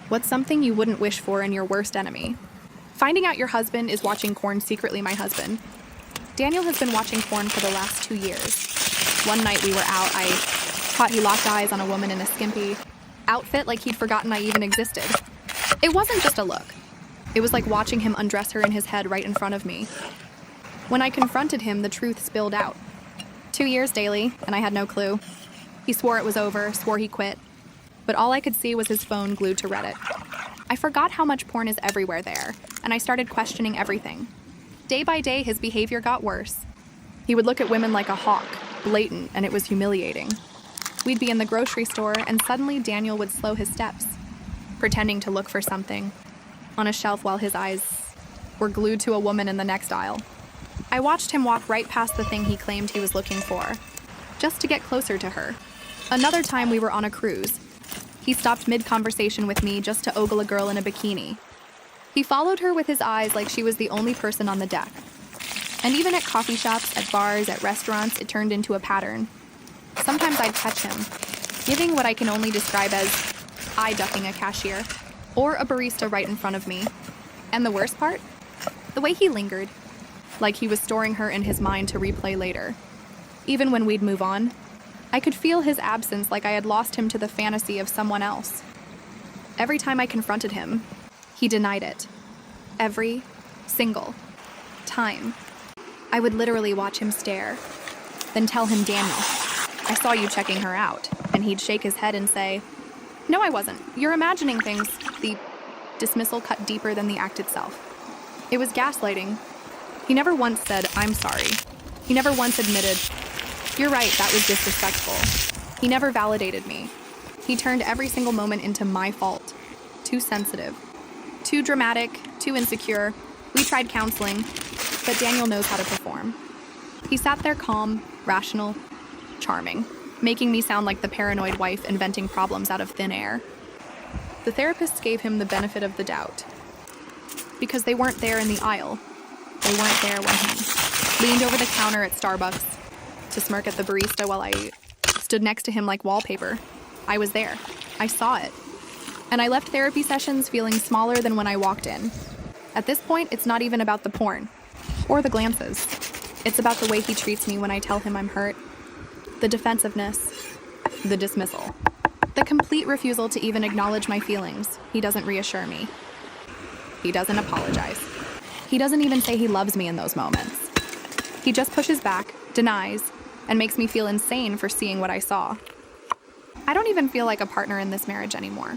What's something you wouldn't wish for in your worst enemy? Finding out your husband is watching porn secretly my husband. Daniel has been watching porn for the last 2 years. One night we were out, I caught he locked eyes on a woman in a skimpy outfit like he'd forgotten I even existed. It wasn't just a look. It was like watching him undress her in his head right in front of me. When I confronted him, the truth spilled out. 2 years daily, and I had no clue. He swore it was over, swore he quit. But all I could see was his phone glued to Reddit. I forgot how much porn is everywhere there, and I started questioning everything. Day by day, his behavior got worse. He would look at women like a hawk, blatant, and it was humiliating. We'd be in the grocery store, and suddenly Daniel would slow his steps, pretending to look for something on a shelf while his eyes were glued to a woman in the next aisle. I watched him walk right past the thing he claimed he was looking for, just to get closer to her. Another time we were on a cruise. He stopped mid-conversation with me just to ogle a girl in a bikini. He followed her with his eyes like she was the only person on the deck. And even at coffee shops, at bars, at restaurants, it turned into a pattern. Sometimes I'd catch him, giving what I can only describe as eye-ducking a cashier, or a barista right in front of me. And the worst part? The way he lingered, like he was storing her in his mind to replay later. Even when we'd move on, I could feel his absence like I had lost him to the fantasy of someone else. Every time I confronted him, he denied it. Every single time. I would literally watch him stare, then tell him, "Daniel, I saw you checking her out," and he'd shake his head and say, "No, I wasn't. You're imagining things." The dismissal cut deeper than the act itself. It was gaslighting. He never once said, "I'm sorry." He never once admitted, "You're right, that was disrespectful." He never validated me. He turned every single moment into my fault. Too sensitive. Too dramatic. Too insecure. We tried counseling, but Daniel knows how to perform. He sat there calm, rational, charming, making me sound like the paranoid wife inventing problems out of thin air. The therapists gave him the benefit of the doubt, because they weren't there in the aisle. They weren't there when he leaned over the counter at Starbucks to smirk at the barista while I stood next to him like wallpaper. I was there. I saw it. And I left therapy sessions feeling smaller than when I walked in. At this point, it's not even about the porn or the glances. It's about the way he treats me when I tell him I'm hurt. The defensiveness, the dismissal, the complete refusal to even acknowledge my feelings. He doesn't reassure me. He doesn't apologize. He doesn't even say he loves me in those moments. He just pushes back, denies, and makes me feel insane for seeing what I saw. I don't even feel like a partner in this marriage anymore.